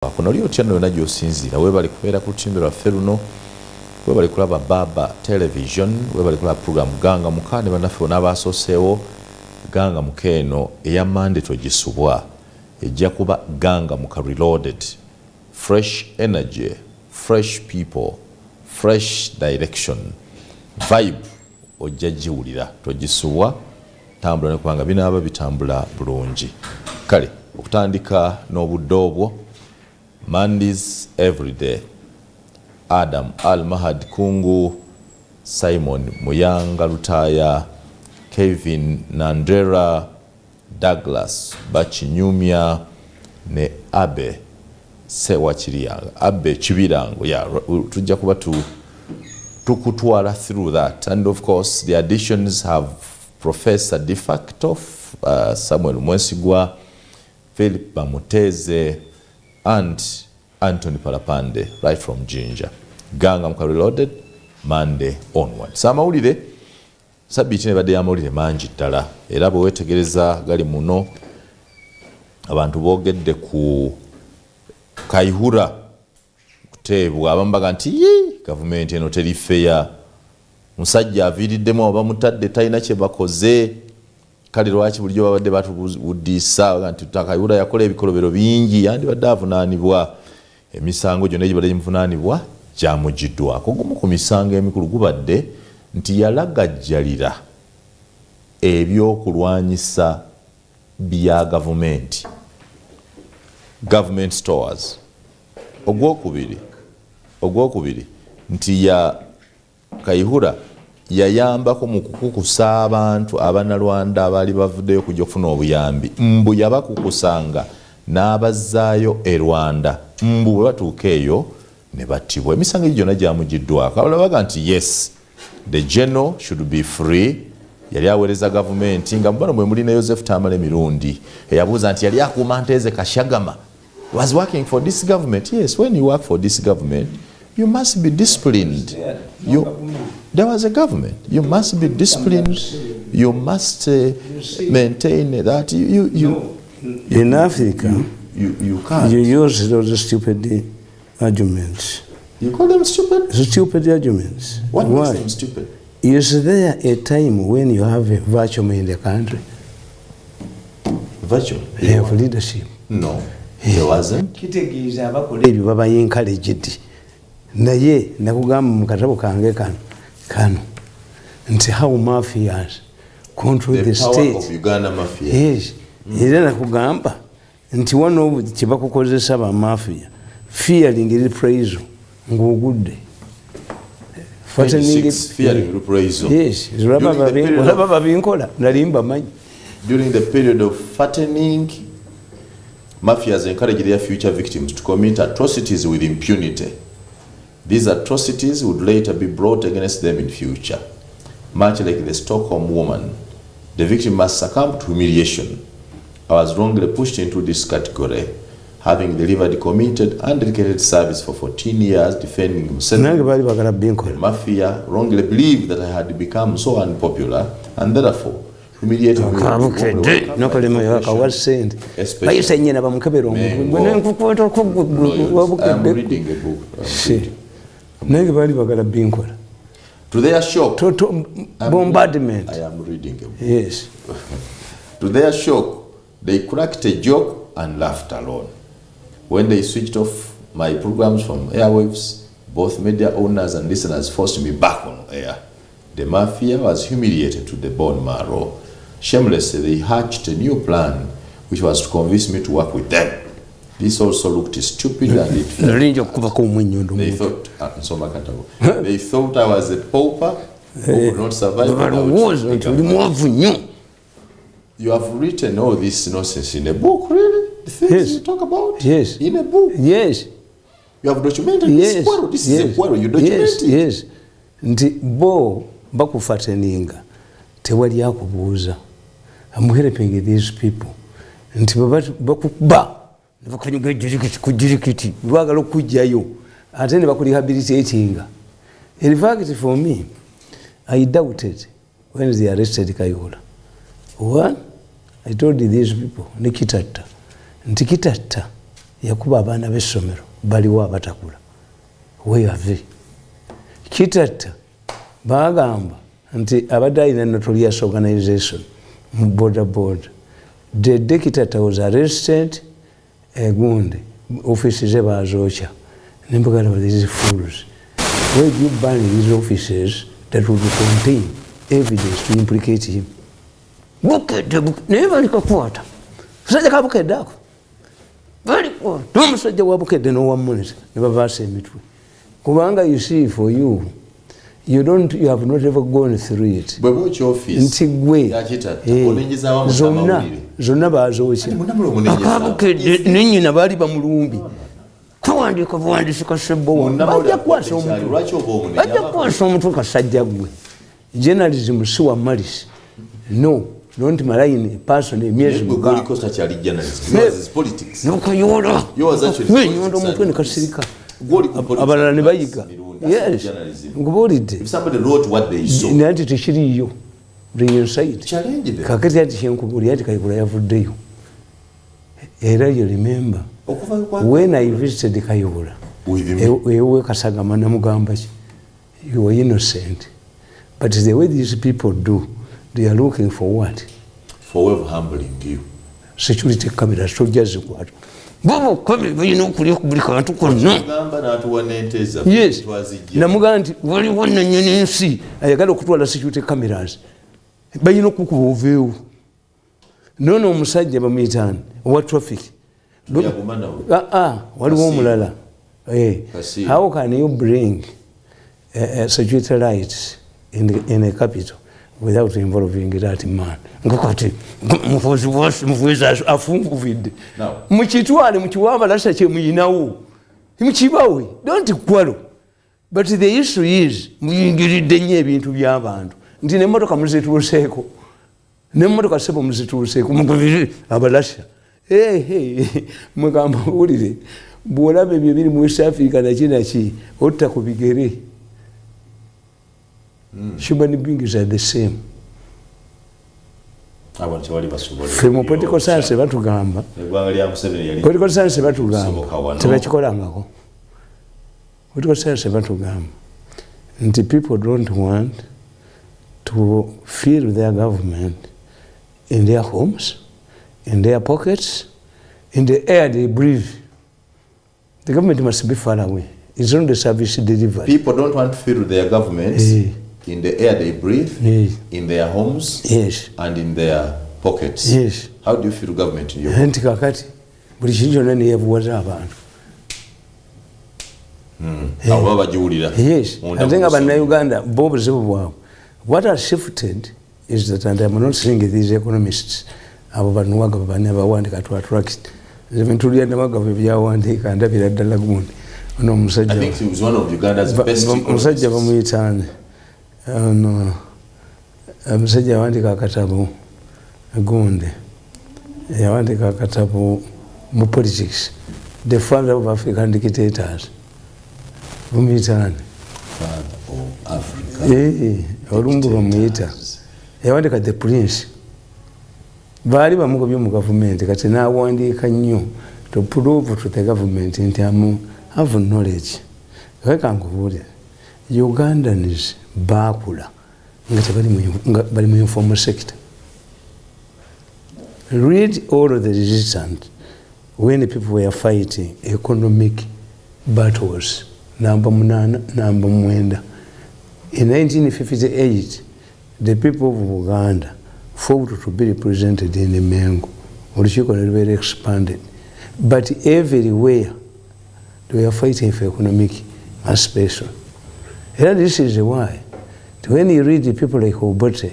Kuno lyo channel yonna gy'osinziira weebale kubeera ku lutimbe lwaffe luno, weebale kulaba Baba Television, weebale kulaba program Ganga Muka ne bannaffe bonna abaasoseewo. Ganga Muka eno eya Monday togisubwa ejja kuba Ganga Muka Reloaded. Fresh energy, fresh people, fresh direction, vibe ojja giwulira togisubwa, tambula ne kubanga binaaba bitambula bulungi. Kale okutandika n'obudde obwo Mondays every day. Adam Al-Mahad Kungu, Simon Muyanga Lutaya, Kevin Nandera, Douglas Bachinyumya ne Abe Sewa Chirianga, Abe Chibirango. Yeah, tujja kuba tukutwala through that. And of course the additions have Professor de facto Samuel Mwesigwa, Philip Bamuteze and Anthony Palapande right from Jinja. Ganga Muka Reloaded Monday onward. Samawulire sabbiiti ne badde amawulire mangi ddala era bwe weetegereza gali muno abantu boogedde ku Kayihura kuteebwa abamu baga nti gavumenti eno teri feya, musajja aviiriddemu aba mutadde talina kye bakoze. Kale lwaki bulijjo babadde batubuddisa nti Kayihura yakola ebikolobero bingi yandibadde avunaanibwa. Emisango gyonna egibadde gimuvunaanibwa gyamugiddwako. Gumu ku misango emikulu gubadde nti yalagajjalira ebyokulwanyisa bya gavumenti, government stores. Ogwokubiri nti ya Kayihura yayambako mu kukukusa abantu Abannalwanda abaali bavuddeyo kujja okufuna obuyambi. Mbu yabakukusanga n'abazzaayo e Rwanda. Mbu bwe batuuka eyo ne battibwa. Emisango egyo gyonna gyamugiddwako. Abalala baga nti yes, the general should be free. Yali aweereza gavumenti nga mubano mwe muli ne Joseph Tamale Mirundi eyabuuza nti yali akuuma Nteeze Kashagama. Was working for this government. Yes, when you work for this government, you must be disciplined. There was a government. You must be disciplined. You must maintain that. In Africa, you can't. You use those stupid arguments. You call them stupid? Stupid arguments. What makes them stupid? Is there a time when you have a vacuum in the country? Vacuum? They have leadership. No, there wasn't. Kitegeeza abakola ebyo baba encouraged. Naye nakugamba mu katabo kange kano nti how mafias control the state. The power of Uganda mafia. Yes. Era nakugamba nti wano kyebakukozesa ba mafia fearing reprisal ng'ogudde. Fearing reprisal. Yes. Olaba babinkola nali mbamanyi. During the period of fattening, mafias encouraged their future victims to commit atrocities with impunity. These atrocities would later be brought against them in future. Much like the Stockholm woman, the victim must succumb to humiliation. I was wrongly pushed into this category, having delivered committed and dedicated service for 14 years defending himself. The mafia wrongly believed that I had become so unpopular and therefore humiliated me. I'm reading a book. To their shock, bombardment. I am reading a book. Yes. To their shock, they cracked a joke and laughed alone. When they switched off my programs from airwaves, both media owners and listeners forced me back on air. The mafia was humiliated to the bone marrow. Shamelessly, they hatched a new plan, which was to convince me to work with them. This also looked stupid and it they thought I was a pauper who could not survive without. You have written all this nonsense in a book, really? The things you talk about? Yes. In a book? Yes. You have documented this quarrel? This is a quarrel, you documented? Yes. Nti bo bakufateninga tewali akubuuza. I'm helping these people. Nti bakuba bakanyuga kujirikiti bwagala okujjayo ate ne bakurehabilitatinga. In fact, for me, I doubted when they arrested Kayihura. One, I told these people, Nikitata, yakuba abaana b'essomero baliwo abatakula weave kitatta bagamba nti abadde alina notorious organization mu border border the dictator was arrested egundi offices ze bazookya nembagala these fools where do you ban these offices that would contain evidence to implicate him bukedde naye balikakwata musajja kabukedde ako balikuwa n'omusajja wa bukedde n'owa monitor ne bavaasa emitwe kubanga you see for you have not ever gone through it nti gwe zonna bazookya akabukedde nenyina baali bamulumbi kawandiika buwandiisi kasebbo bajja kukwasa omutwe kasajja gwe journalism si wa malisi no don't malign a person emyezi nokayola nyondo omutwe ne kasirika abalala ne bayiga nkubuulidde naye nti tekiriyo kakati ati kyenkubuulira ati kayigula yavuddeyo era you remember when I visited Kayihura ewe Kasagama namugamba ki you were innocent but the way these people do they are looking for what? For way of humbling you. Security cameras tojazikwata babo kabe bayina okulya ku buli kantu konna yes namugamba nti waliwo nannyini ensi ayagala okutwala security cameras bayina okukuba oveewo nono omusajja bamuyitaani owa traffic waliwo omulala how can you bring security lights in a capital without involving that man ngakati muvuzi afunguvidde mukitwale mukiwamba lasa kyemuyinawo mukibawe don't quarrel but the issue is muyingiridde nnyo ebintu by'abantu nti nemmotoka muzituuseeko nemmotoka sebo muzituuseeko mugubiri abalasha mugamba wulire bwolaba ebyo biri mu West Africa nakinaki otta ku bigere human beings are the same. From political science batugamba political science batugamba tebakikolangako political science batugamba nti people don't want to feel their government in their homes, in their pockets, in the air they breathe. The government must be far away. It's not the service delivery. People don't want to feel their governments in the air they breathe, in their homes, and in their pockets. How do you feel government in your home? Buli kintu kyonna neyebuwaza abantu. Abo bagiwulira. Ate nga bannayuganda bo obuzibu bwabwe. What has shifted is that, and I'm not saying these economists, abo banuwaga babane abawandika to attract. Ebintu by'anawaga byawandiika ndabira ddala gundi. Ono omusajja. I think he was one of Uganda's best economists. Omusajja bamuyitaani. Omusajja yawandika akatabo gundi. Yawandika akatabo mu politics. The father of African dictators. Bamuyitaani. Father of Africa. Olumbu bamuyita. Yawandika the prince. Baali bamugobye mu government kati n'awandiika nnyo to prove to the government nti have knowledge. Kaka nkubuulira Ugandans baakula nga bali mu informal sector. Read all of the resistance when the people were fighting economic battles. Number 8, number 9. In 1958, the people of Uganda fought to be represented in the Mengo. Olukiiko ne lubeera expanded. But everywhere they were fighting for economic emancipation. And this is why, when you read the people like Obote,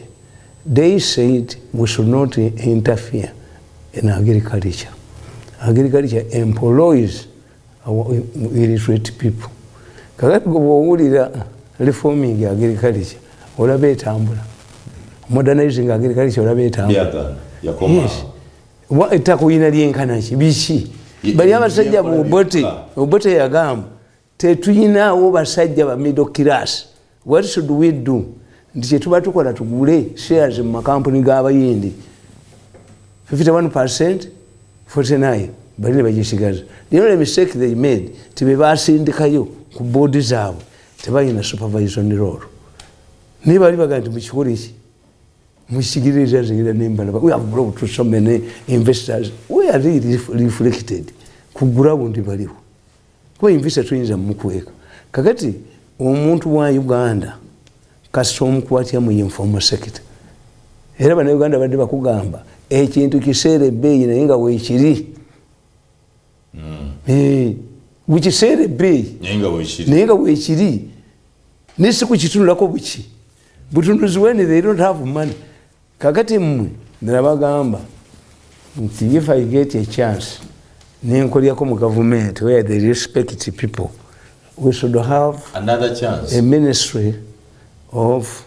they said we should not interfere in agriculture. Agriculture employs our illiterate people. Kakati bw'owulira reforming agriculture, olaba etambula. Modernizing agriculture, olaba etambula. Etakuyina lyenkana ki biki? Bali abasajja Obote yagamba tetuyinaawo basajja ba middle class. What should we do? Nti kye tuba tukola tugule shares mu makampuni g'abayindi 51%, 49%. balina bagisigaza. The only mistake they made tibe basindikayo ku board zaabwe tebalina supervision role. Niba bali bagamba mukikole iki mukisigiriza zingira nembala. We have brought to so many investors. We are really reflected ku ground baliwo. Kwa investor tuyinza mukweka. Kakati omuntu wa Uganda kasita omukwatya mu informal sector. Era bana Uganda badde bakugamba ekintu kiseera ebbeeyi naye nga weekiri. Wikiseera ebbeeyi naye nga weekiri. Nesi kukitunulako buki. Butunuzi when they don't have money. Kakati mmwe nabagamba nti if I get a chance nenkolyako mu government where they respect people, we should have another chance, a ministry of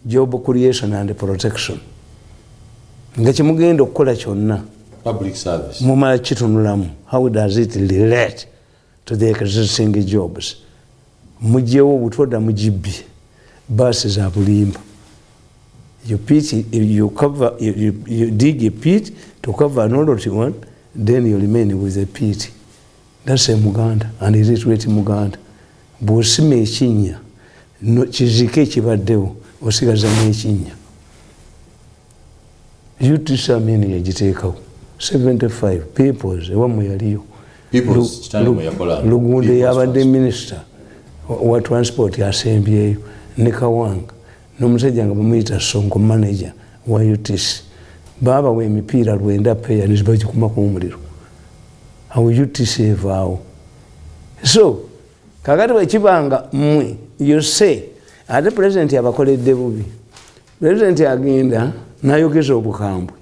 job creation and protection. Nga kimugenda okukola kyonna public service mumala kitunulamu. How does it relate to the existing jobs? Mujjewo obutwadda mugibbi basi za bulimba. You pit, you cover, you dig a pit to cover another one, then you remain with a pit. That's a Muganda, and it is with Muganda. Bw'osima ekinnya kizike ekibaddewo osigaza n'ekinnya. UTSAMini yagiteekawo 75 peoples ewammwe yaliyo. Lugunde yabadde minister wa transport asembyeyo ne Kawanga n'omusajja nga bamuyita Sonko manager wa UTC. Baba we emipiira lwenda peya nezibagikumaku omuliro. Awo UTC evaawo. So kakati bwekibanga mmwe you say ate president abakoledde bubi. President agenda n'ayogeza obukambwe.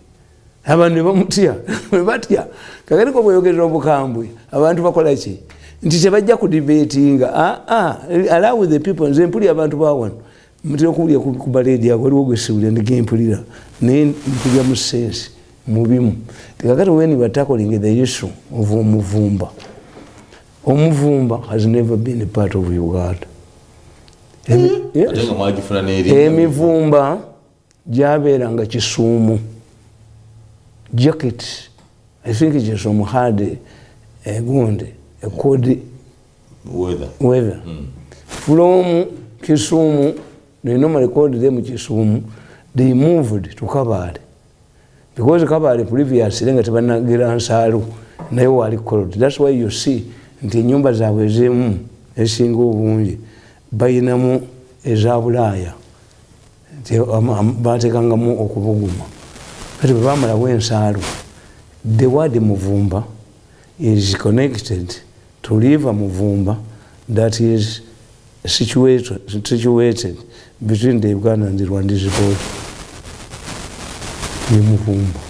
Abantu ne bamutya batya. Kakati ko bweyogeza obukambwe abantu bakola ki? Nti tebajja ku debatinga. Allow the people. Nze mpulira abantu bawano mutera okuwulira ku baledi ako waliwo gwesiwulira ndigempulira naye mpulira mu sense mubimu. Kakati when we are tackling the issue of omuvumba, omuvumba has never been a part of Uganda. Emivumba gyabeeranga Kisuumu. Jacket, I think Kisuumu had a cold weather. From Kisumu, they normally called them Kisumu, they moved to Kabale. Because Kabale previously nga tebanagira Nsalu naye wali cold. That's why you see nti ennyumba zaabwe ezimu esinga obungi bayinamu eza Bulaaya baateekangamu okubuguma. Kati bwe baamalawo Ensaalu, the word Muvumba is connected to river Muvumba that is situated between the Uganda and the Rwandese border. Muvumba.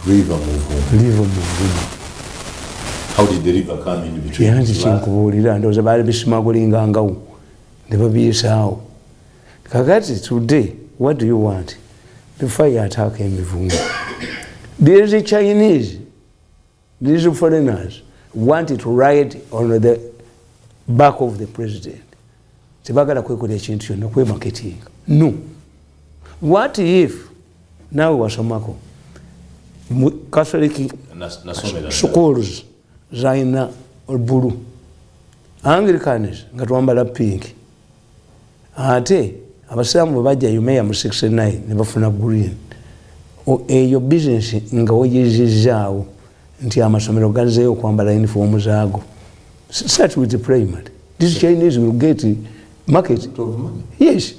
River Muvumba. How did the river come in between? Yanti kinkubuulira ndowooza baali bisimagulingangawo ne babiyisaawo. Kakati today, what do you want? Before you attack Emivumba. These Chinese, these foreigners wanted to ride on the back of the president. Tebagala kwekola ekintu kyonna kwemarketinga. No. What if nawe wasomako Catholic schools zayina blue, Anglicans nga twambala pink, ate abasiraamu bwe bajja Umeya mu 69 ne bafuna green. Eyo business nga weyizizaawo nti amasomero gazeeyo okwambala uniform zaago. Start with the primary. These Chinese will get market. Yes.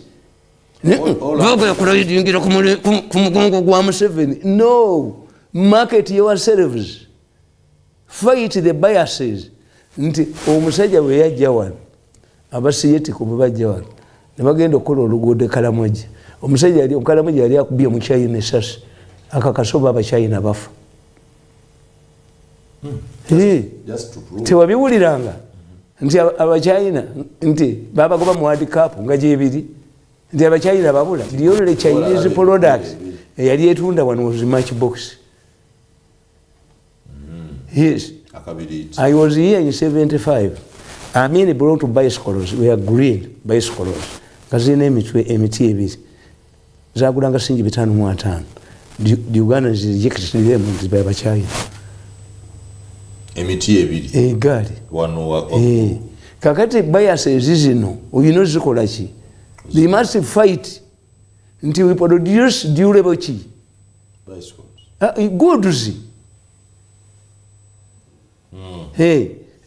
Vaga ku mugongo gwa Museveni. No. Market yourselves. Fight the biases. Nti omusajja bwe yajja wano abasiyetiku bwe bajja wano ne bagenda okukola oluguudo Kalamoja. Omusajja ali Kalamoja yali akubye mu China esasi akakasoba abachina bafa. Tewabiwuliranga nti abachina nti babagoba mu World Cup nga gyebiri nti abachina babula. The only Chinese product yali etunda wano was Matchbox. Yes. I was here in 75. I mean, brought bicycles. We are green bicycles. Kazina emiti ebiri. Zagulanga singi 5,500. The Ugandans rejected them by China. emiti ebiri egaali wano kakati biases zino oyina zikola ki they must fight nti we produce durable ki goods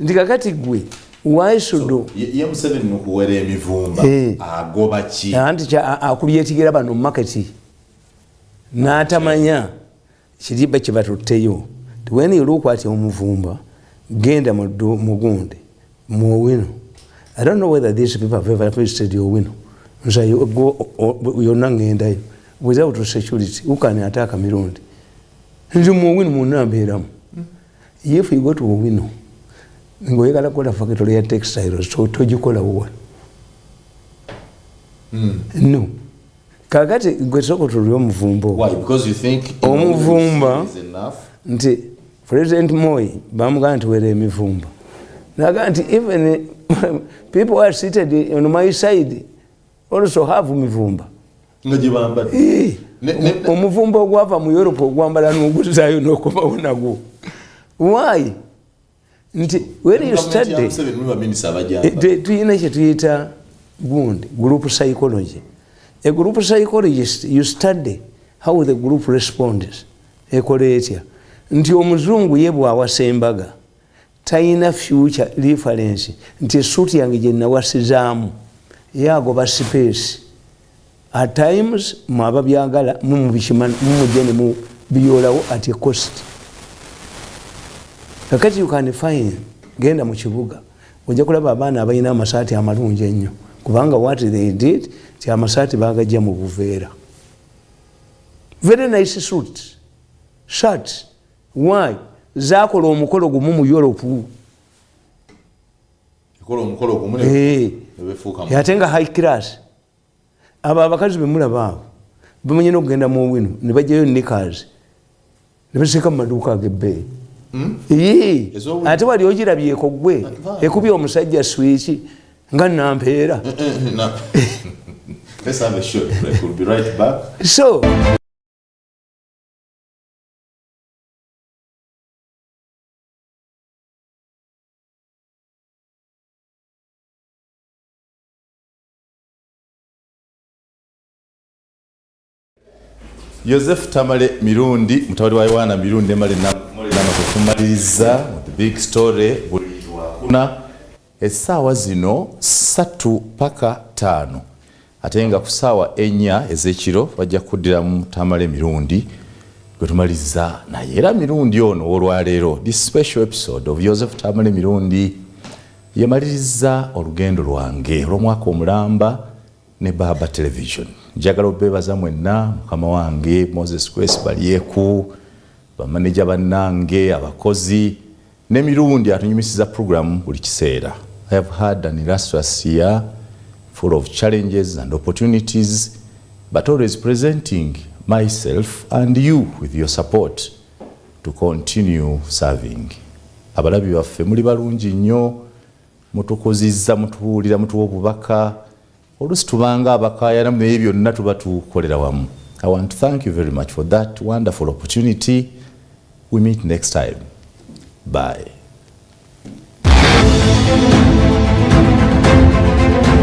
nti kakati gwe why should ye Museveni nukuwera emivumba agoba ki anti akubyetigira bano market n'atamanya kiriba kibatutteyo when you look at omuvumba genda mugunde mu Owino. I don't know whether these people have ever visited Owino. So you go yonna ngendayo without security who can attack Mirundi nti mu Owino munambeeramu. If you go to Owino ngoyagala kukola factory ya textiles tojikola wa no kakati gwe soko tuli omuvumbo. Why? Because you think omuvumba is enough. Nti President Moi bamugamba nti wera emivumba naga nti even people are seated on my side also have mivumba ngajibamba omuvumba ogwava mu Europe ogwambala n'oguzayo n'okomawo nagwo. Why? Nti when you study tuyina kye tuyita gundi group psychology. A group psychologist, you study how the group responds ekola etya nti omuzungu ye bw'awasembaga tayina future reference nti essuuti yange gye nawasizaamu yagoba space at times mwaba byagala mumujje ne mubiyoolawo at a cost. Kakati you can find genda mu kibuga ojja kulaba abaana abalina amasaati amalungi ennyo kubanga what they did ti amasaati bagajja mu buveera. Very nice suits shirts. Why? Zakola omukolo gumu mu Europe. Omukolo gumu nebefuuka ate nga high class. Abo abakazi bemulaba abo bamenye n'okugenda mu Owino ne bajjayo knickers ne basika mu maduuka ag'ebbeeyi. Ate wali ogirabyeko gwe ekubye omusajja switch nga nampeera. Let's have a short break. We'll be right back. So Joseph Tamale Mirundi mutabani wa Yohana Mirundi mali kumaliriza the big story buli wakuna essaawa zino 3 paka 5 ate nga ku ssaawa 4 ez'ekiro bajja kuddiramu Tamale Mirundi gwe tumaliriza naye era Mirundi ono olwaleero this special episode of Joseph Tamale Mirundi yamaliriza olugendo lwange olw'omwaka omulamba ne Baba Television. Njagala obeebaza mwenna mukama wange Moses Grace balyeku bamaneja bannange abakozi ne Mirundi atunyumisiza program buli kiseera. I have had an illustrious year full of challenges and opportunities, but always presenting myself and you with your support to continue serving. Abalabi baffe muli balungi nnyo mutukozizza mutubuulira mutuwa obubaka olusi tubanga abakaya namwe ebyo byonna tuba tukolera wamu. I want to thank you very much for that wonderful opportunity. We meet next time. Bye.